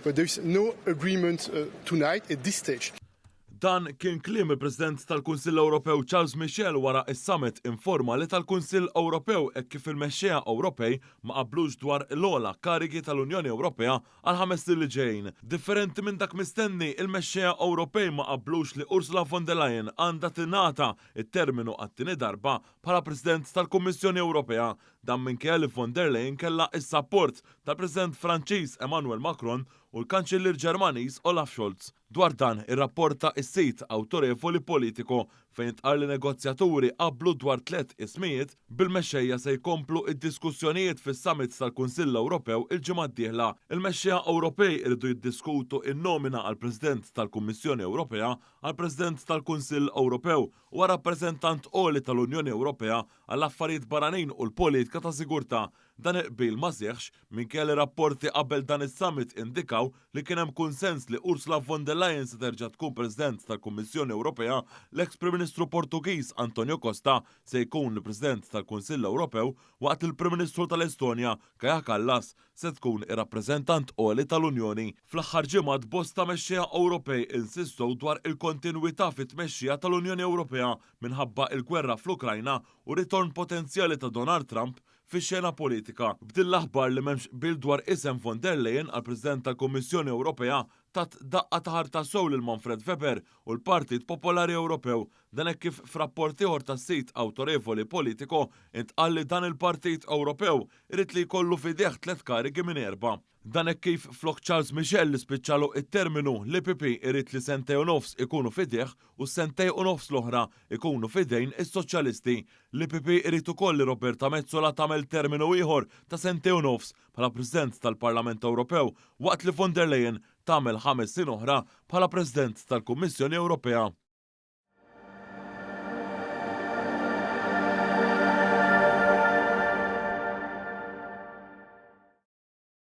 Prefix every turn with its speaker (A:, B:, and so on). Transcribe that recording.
A: but there is no agreement tonight at this stage.
B: Dan kien kliem il-President tal-Kunsill Ewropew Charles Michel wara is-summit informali tal-Kunsill Ewropew hekk kif il-mexxejja Ewropej ma qablux dwar l-ogħla karigi tal-Unjoni Ewropea għal 5 li ġejjin. Differenti minn dak mistenni, il-mexxejja Ewropej ma qablux li Ursula von der Leyen għandha tingħata it-terminu għat-tieni darba bħala President tal-Kummissjoni Ewropea. Dan minkejja li von der Leyen kellha is-sapport tal-President Franċiż Emmanuel Macron u l-Kanċellier Ġermaniż Olaf Scholz. Dwar dan irrapporta s-sit awtorevoli politiku fejn tqal li negozjaturi qablu dwar 3 ismijiet bil-mexxejja se jkomplu id-diskussjonijiet fis-summit tal-Kunsill Ewropew il-ġimgħa d-dieħla. Il-mexxejja Ewropej iridu jiddiskutu n-nomina għal President tal-Kummissjoni Ewropea għal President tal-Kunsill Ewropew u rappreżentant għoli tal-Unjoni Ewropea għall affarijiet barranin u l-politika ta' sigurtà. Dan il-qbil ma seħħx minkejja rapporti qabel dan is-summit indikaw li kien hemm kunsens li Ursula von der Leyen se terġa' tkun President tal-Kummissjoni Ewropea, l-eks-Prim Ministru Portugiż Antonio Costa se jkun il-President tal-Kunsill Ewropew waqt il-Prim Ministru tal-Estonja Kaja Kallas se tkun ir-rappreżentant għoli tal-Unjoni. Fl-aħħar ġimgħat bosta mexxejja Ewropej insistu dwar il-kontinwità fit-tmexxija tal-Unjoni Ewropea minħabba il-gwerra fl-Ukrajna u ritorn potenzjali ta' Donald Trump fix-xena politika. B'din l-aħbar li m'hemmx bil dwar isem von der Leyen għal President tal-Kummissjoni Ewropea tat daqqa taħar ta' sew lil Manfred Weber u l-Partit Popolari Ewropew. Dan hekk kif f'rapport ieħor tas-sit awtorevoli politiku intqal li dan il-Partit Ewropew irid li jkollu f'idejh 3 karigi minn 4. Dan hekk kif flok Charles Michel li spiċċalu it-terminu l-IPP irid li sentej u nofs ikunu f'idejh u sentej u nofs l-oħra ikunu f'idejn is-Soċjalisti. L-IPP irid ukoll li Roberta Metsola tagħmel terminu ieħor ta' sentej u nofs bħala President tal-Parlament Ewropew waqt li von der Leyen tagħmel 5 snin oħra bħala President tal-Kummissjoni Ewropea.